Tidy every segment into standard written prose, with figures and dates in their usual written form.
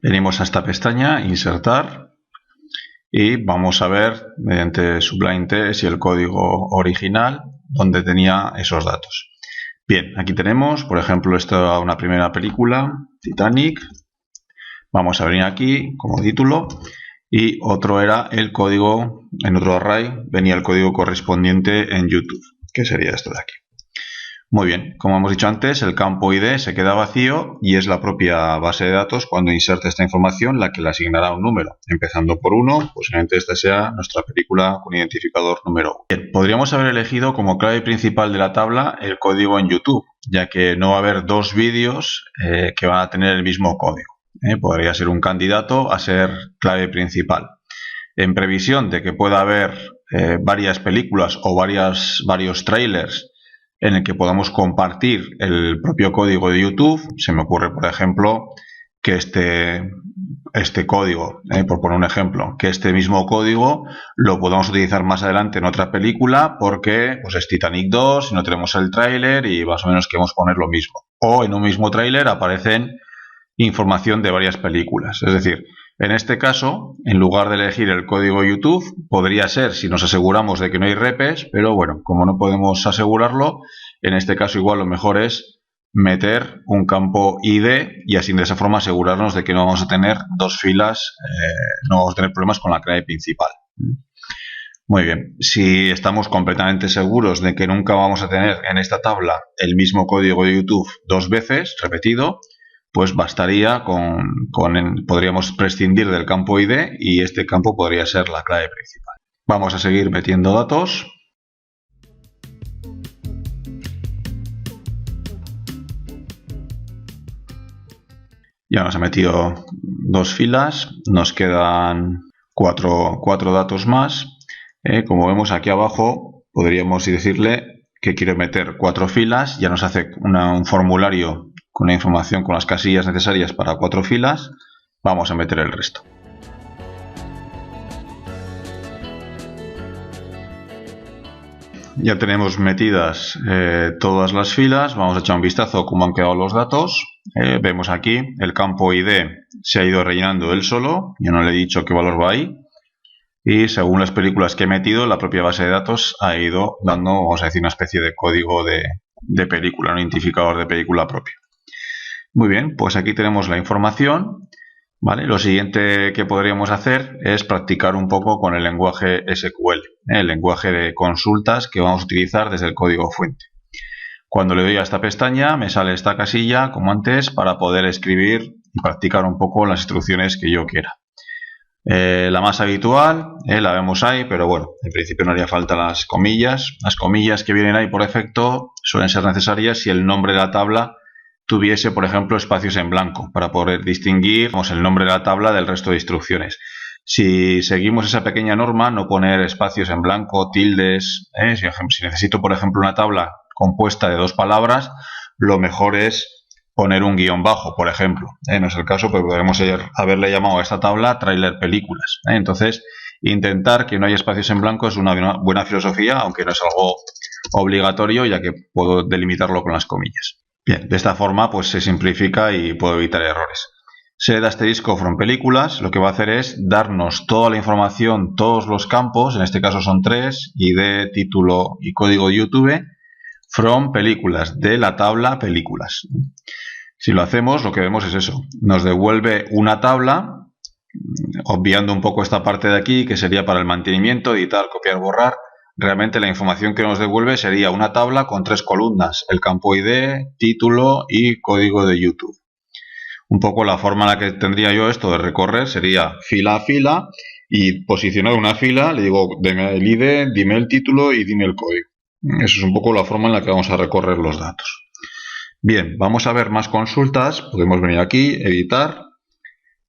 Venimos a esta pestaña, insertar, y vamos a ver mediante Sublime Text y el código original donde tenía esos datos. Bien, aquí tenemos, por ejemplo, esta es una primera película, Titanic. Vamos a venir aquí como título, y otro era el código, en otro array venía el código correspondiente en YouTube, que sería esto de aquí. Muy bien, como hemos dicho antes, el campo ID se queda vacío y es la propia base de datos, cuando inserte esta información, la que le asignará un número. Empezando por 1, posiblemente esta sea nuestra película con identificador número 1. Bien, podríamos haber elegido como clave principal de la tabla el código en YouTube, ya que no va a haber dos vídeos que van a tener el mismo código. Podría ser un candidato a ser clave principal. En previsión de que pueda haber varias películas o varios trailers en el que podamos compartir el propio código de YouTube, se me ocurre, por ejemplo, que este código, por poner un ejemplo, que este mismo código lo podamos utilizar más adelante en otra película porque pues es Titanic 2 y no tenemos el tráiler y más o menos queremos poner lo mismo. O en un mismo tráiler aparecen información de varias películas. Es decir, en este caso, en lugar de elegir el código YouTube, podría ser si nos aseguramos de que no hay repes, pero bueno, como no podemos asegurarlo, en este caso igual lo mejor es meter un campo ID y así de esa forma asegurarnos de que no vamos a tener dos filas, no vamos a tener problemas con la clave principal. Muy bien, si estamos completamente seguros de que nunca vamos a tener en esta tabla el mismo código de YouTube dos veces repetido, pues bastaría podríamos prescindir del campo ID y este campo podría ser la clave principal. Vamos a seguir metiendo datos. Ya nos ha metido dos filas, nos quedan cuatro datos más. Como vemos aquí abajo, podríamos decirle que quiero meter 4 filas, ya nos hace un formulario con la información con las casillas necesarias para 4 filas. Vamos a meter el resto. Ya tenemos metidas todas las filas. Vamos a echar un vistazo a cómo han quedado los datos. Vemos aquí el campo ID se ha ido rellenando él solo. Yo no le he dicho qué valor va ahí. Y según las películas que he metido, la propia base de datos ha ido dando, vamos a decir, una especie de código de película, un identificador de película propio. Muy bien, pues aquí tenemos la información. ¿Vale? Lo siguiente que podríamos hacer es practicar un poco con el lenguaje SQL, el lenguaje de consultas que vamos a utilizar desde el código fuente. Cuando le doy a esta pestaña me sale esta casilla como antes para poder escribir y practicar un poco las instrucciones que yo quiera. La más habitual, la vemos ahí, pero bueno, en principio no haría falta las comillas. Las comillas que vienen ahí por defecto suelen ser necesarias si el nombre de la tabla tuviese, por ejemplo, espacios en blanco para poder distinguir el nombre de la tabla del resto de instrucciones. Si seguimos esa pequeña norma, no poner espacios en blanco, tildes, si necesito, por ejemplo, una tabla compuesta de 2 palabras, lo mejor es poner un guión bajo, por ejemplo. No es el caso, pero podemos haberle llamado a esta tabla trailer películas. Entonces, intentar que no haya espacios en blanco es una buena filosofía, aunque no es algo obligatorio, ya que puedo delimitarlo con las comillas. Bien, de esta forma pues se simplifica y puedo evitar errores. Set asterisco from películas lo que va a hacer es darnos toda la información, todos los campos, en este caso son 3, ID, título y código de YouTube, from películas, de la tabla películas. Si lo hacemos, lo que vemos es eso, nos devuelve una tabla, obviando un poco esta parte de aquí, que sería para el mantenimiento, editar, copiar, borrar. Realmente la información que nos devuelve sería una tabla con 3 columnas, el campo ID, título y código de YouTube. Un poco la forma en la que tendría yo esto de recorrer sería fila a fila y posicionar una fila, le digo, dime el ID, dime el título y dime el código. Eso es un poco la forma en la que vamos a recorrer los datos. Bien, vamos a ver más consultas, podemos venir aquí, editar.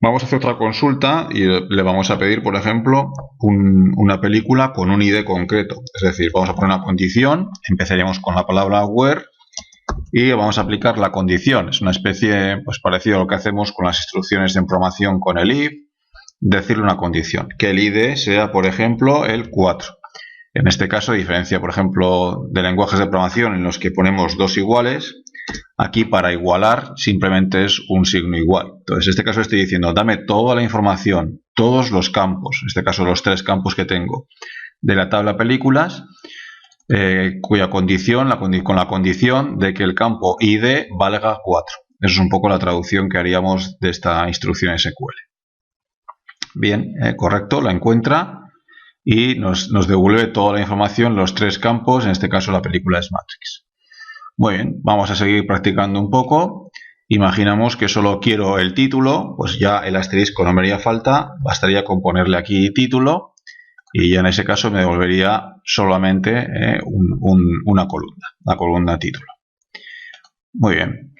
Vamos a hacer otra consulta y le vamos a pedir, por ejemplo, una película con un ID concreto. Es decir, vamos a poner una condición, empezaríamos con la palabra where y vamos a aplicar la condición. Es una especie pues parecido a lo que hacemos con las instrucciones de programación con el if, decirle una condición, que el ID sea, por ejemplo, el 4. En este caso, a diferencia, por ejemplo, de lenguajes de programación en los que ponemos 2 iguales, Aquí para igualar simplemente es un signo igual. Entonces en este caso estoy diciendo dame toda la información, todos los campos, en este caso los 3 campos que tengo de la tabla películas, cuya condición, con la condición de que el campo ID valga 4. Eso es un poco la traducción que haríamos de esta instrucción SQL. Bien, correcto, la encuentra y nos devuelve toda la información, los 3 campos, en este caso la película es Matrix. Muy bien, vamos a seguir practicando un poco. Imaginamos que solo quiero el título, pues ya el asterisco no me haría falta, bastaría con ponerle aquí título y ya en ese caso me devolvería solamente una columna, la columna título. Muy bien.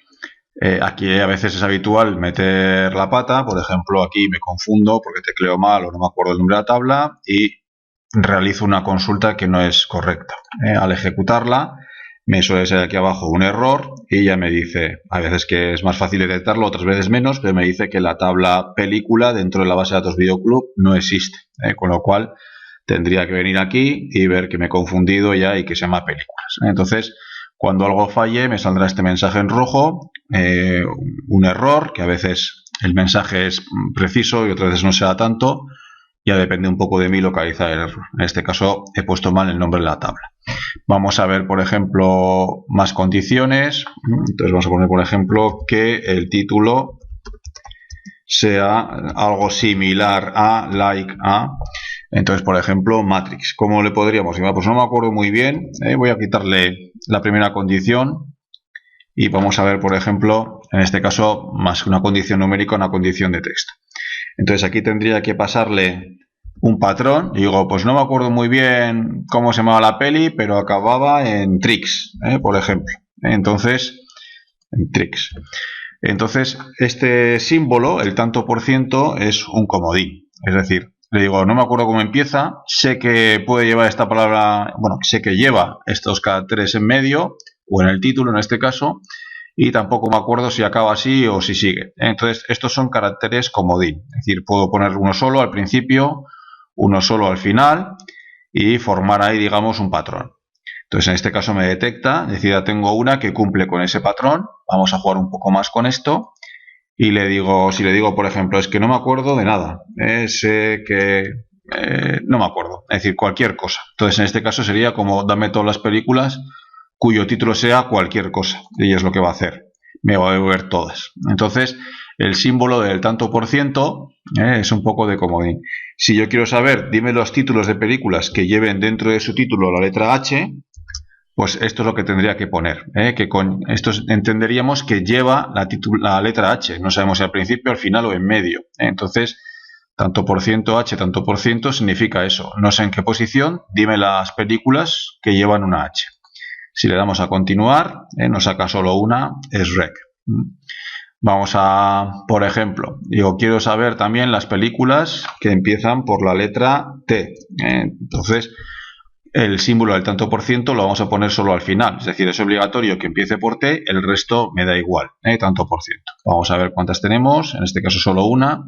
Aquí a veces es habitual meter la pata, por ejemplo aquí me confundo porque tecleo mal o no me acuerdo el nombre de la tabla y realizo una consulta que no es correcta. Al ejecutarla me suele ser aquí abajo un error y ya me dice, a veces que es más fácil detectarlo, otras veces menos, pero me dice que la tabla película dentro de la base de datos Videoclub no existe, con lo cual tendría que venir aquí y ver que me he confundido ya y que se llama películas. Entonces, cuando algo falle me saldrá este mensaje en rojo, un error, que a veces el mensaje es preciso y otras veces no será tanto, ya depende un poco de mí localizar el error. En este caso he puesto mal el nombre de la tabla. Vamos a ver, por ejemplo, más condiciones. Entonces vamos a poner, por ejemplo, que el título sea algo similar a, like a. Entonces, por ejemplo, Matrix. ¿Cómo le podríamos? Pues no me acuerdo muy bien. Voy a quitarle la primera condición y vamos a ver, por ejemplo, en este caso, más que una condición numérica, una condición de texto. Entonces aquí tendría que pasarle un patrón. Y digo, pues no me acuerdo muy bien cómo se llamaba la peli, pero acababa en Trix, por ejemplo. Entonces, en Trix. Entonces, este símbolo, el tanto por ciento, es un comodín. Es decir, le digo, no me acuerdo cómo empieza, sé que puede llevar esta palabra, bueno, sé que lleva estos caracteres en medio, o en el título en este caso, y tampoco me acuerdo si acaba así o si sigue. Entonces, estos son caracteres comodín. Es decir, puedo poner uno solo al principio, uno solo al final, y formar ahí, digamos, un patrón. Entonces, en este caso me detecta, es decir, ya tengo una que cumple con ese patrón. Vamos a jugar un poco más con esto. Y le digo, si le digo, por ejemplo, es que no me acuerdo de nada, sé que no me acuerdo, es decir, cualquier cosa. Entonces, en este caso sería como dame todas las películas cuyo título sea cualquier cosa, y es lo que va a hacer, me va a devolver todas. Entonces, el símbolo del tanto por ciento es un poco de comodín. Si yo quiero saber, dime los títulos de películas que lleven dentro de su título la letra H, pues esto es lo que tendría que poner, que con esto entenderíamos que lleva la letra H, no sabemos si al principio, al final o en medio. Entonces, tanto por ciento H, tanto por ciento significa eso. No sé en qué posición, dime las películas que llevan una H. Si le damos a continuar, nos saca solo una, es rec. Vamos a, por ejemplo, digo, quiero saber también las películas que empiezan por la letra T. Entonces, el símbolo del tanto por ciento lo vamos a poner solo al final, es decir, es obligatorio que empiece por T, el resto me da igual, tanto por ciento. Vamos a ver cuántas tenemos, en este caso solo una,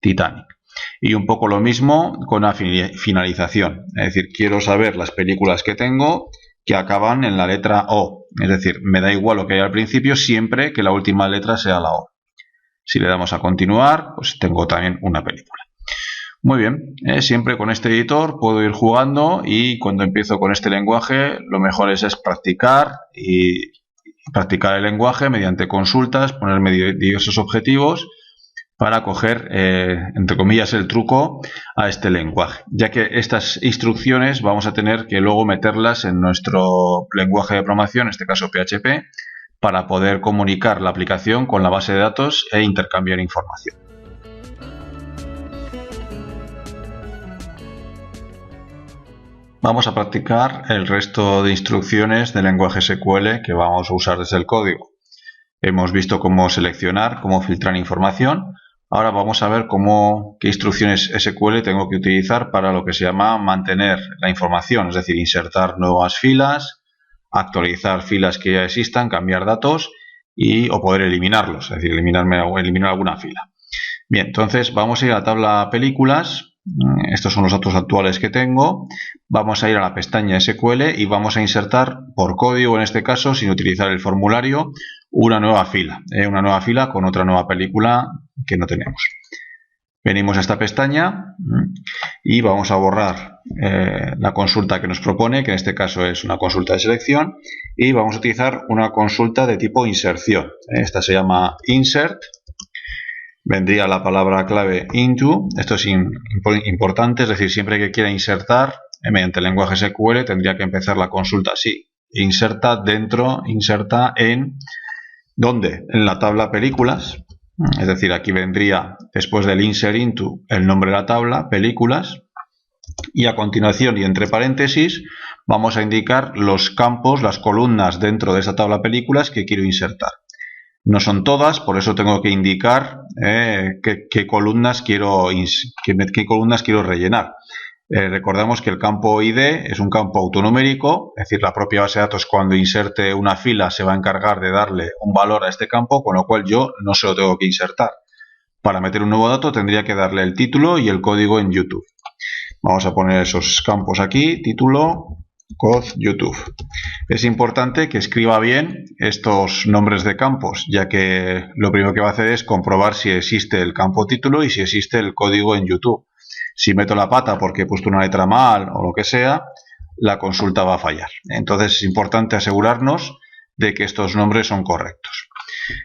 Titanic. Y un poco lo mismo con la finalización, es decir, quiero saber las películas que tengo que acaban en la letra O, es decir, me da igual lo que hay al principio siempre que la última letra sea la O. Si le damos a continuar, pues tengo también una película. Muy bien, siempre con este editor puedo ir jugando y cuando empiezo con este lenguaje lo mejor es practicar y practicar el lenguaje mediante consultas, ponerme diversos objetivos para coger, entre comillas, el truco a este lenguaje, ya que estas instrucciones vamos a tener que luego meterlas en nuestro lenguaje de programación, en este caso PHP, para poder comunicar la aplicación con la base de datos e intercambiar información. Vamos a practicar el resto de instrucciones del lenguaje SQL que vamos a usar desde el código. Hemos visto cómo seleccionar, cómo filtrar información. Ahora vamos a ver qué instrucciones SQL tengo que utilizar para lo que se llama mantener la información, es decir, insertar nuevas filas, actualizar filas que ya existan, cambiar datos o poder eliminarlos, es decir, eliminar alguna fila. Bien, entonces vamos a ir a la tabla películas. Estos son los datos actuales que tengo. Vamos a ir a la pestaña SQL y vamos a insertar por código, en este caso, sin utilizar el formulario, una nueva fila con otra nueva película que no tenemos. Venimos a esta pestaña y vamos a borrar la consulta que nos propone, que en este caso es una consulta de selección, y vamos a utilizar una consulta de tipo inserción. Esta se llama insert. Vendría la palabra clave into. Esto es importante, es decir, siempre que quiera insertar mediante el lenguaje SQL tendría que empezar la consulta así. Inserta dentro, inserta en, ¿dónde? En la tabla películas. Es decir, aquí vendría después del insert into el nombre de la tabla, películas, y a continuación y entre paréntesis vamos a indicar los campos, las columnas dentro de esa tabla películas que quiero insertar. No son todas, por eso tengo que indicar qué columnas quiero rellenar. Recordamos que el campo ID es un campo autonumérico, es decir, la propia base de datos cuando inserte una fila se va a encargar de darle un valor a este campo, con lo cual yo no se lo tengo que insertar. Para meter un nuevo dato tendría que darle el título y el código en YouTube. Vamos a poner esos campos aquí, título, code, YouTube. Es importante que escriba bien estos nombres de campos, ya que lo primero que va a hacer es comprobar si existe el campo título y si existe el código en YouTube. Si meto la pata porque he puesto una letra mal o lo que sea, la consulta va a fallar. Entonces es importante asegurarnos de que estos nombres son correctos.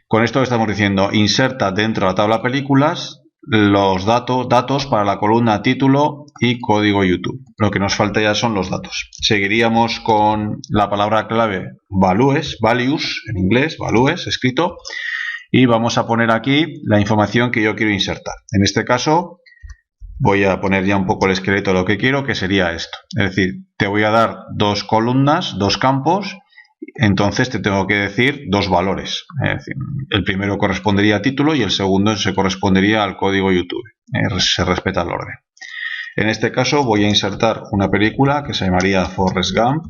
Con esto estamos diciendo, inserta dentro de la tabla películas los datos para la columna título y código YouTube. Lo que nos falta ya son los datos. Seguiríamos con la palabra clave values en inglés, values escrito, y vamos a poner aquí la información que yo quiero insertar. En este caso voy a poner ya un poco el esqueleto de lo que quiero, que sería esto. Es decir, te voy a dar dos columnas, dos campos, entonces te tengo que decir dos valores. Es decir, el primero correspondería a título y el segundo se correspondería al código YouTube. Se respeta el orden. En este caso voy a insertar una película que se llamaría Forrest Gump.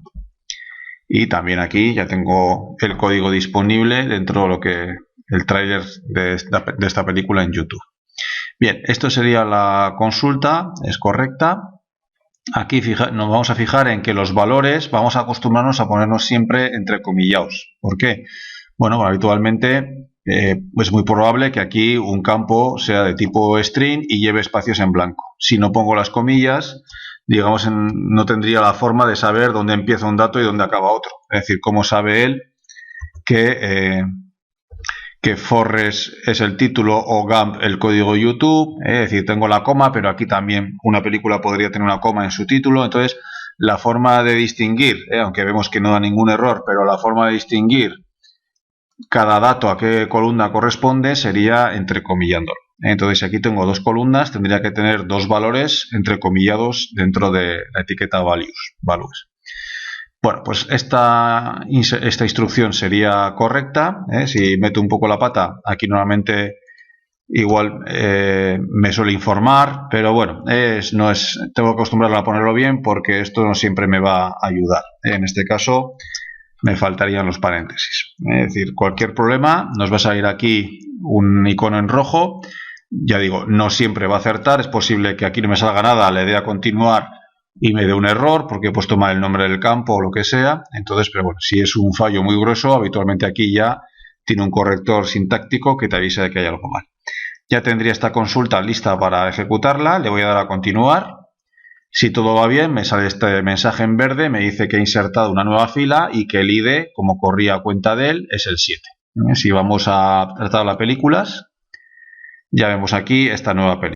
Y también aquí ya tengo el código disponible dentro de lo que el tráiler de esta película en YouTube. Bien, esto sería la consulta, es correcta. Aquí nos vamos a fijar en que los valores vamos a acostumbrarnos a ponernos siempre entrecomillados. ¿Por qué? Bueno, habitualmente es muy probable que aquí un campo sea de tipo string y lleve espacios en blanco. Si no pongo las comillas, digamos, no tendría la forma de saber dónde empieza un dato y dónde acaba otro. Es decir, cómo sabe él que Forrest es el título o Gump el código YouTube, es decir, tengo la coma, pero aquí también una película podría tener una coma en su título. Entonces, la forma de distinguir, aunque vemos que no da ningún error, pero la forma de distinguir cada dato a qué columna corresponde sería entrecomillándolo. Entonces, aquí tengo dos columnas, tendría que tener dos valores entrecomillados dentro de la etiqueta values. Bueno, pues esta instrucción sería correcta. Si meto un poco la pata, aquí normalmente igual me suele informar, pero bueno, tengo que acostumbrarme a ponerlo bien porque esto no siempre me va a ayudar. En este caso me faltarían los paréntesis. Es decir, cualquier problema, nos va a salir aquí un icono en rojo. Ya digo, no siempre va a acertar, es posible que aquí no me salga nada, le dé a continuar y me dé un error porque he puesto mal el nombre del campo o lo que sea. Entonces, pero bueno, si es un fallo muy grueso, habitualmente aquí ya tiene un corrector sintáctico que te avisa de que hay algo mal. Ya tendría esta consulta lista para ejecutarla, le voy a dar a continuar. Si todo va bien, me sale este mensaje en verde, me dice que he insertado una nueva fila y que el ID, como corría a cuenta de él, es el 7. Si vamos a la tabla películas, ya vemos aquí esta nueva película.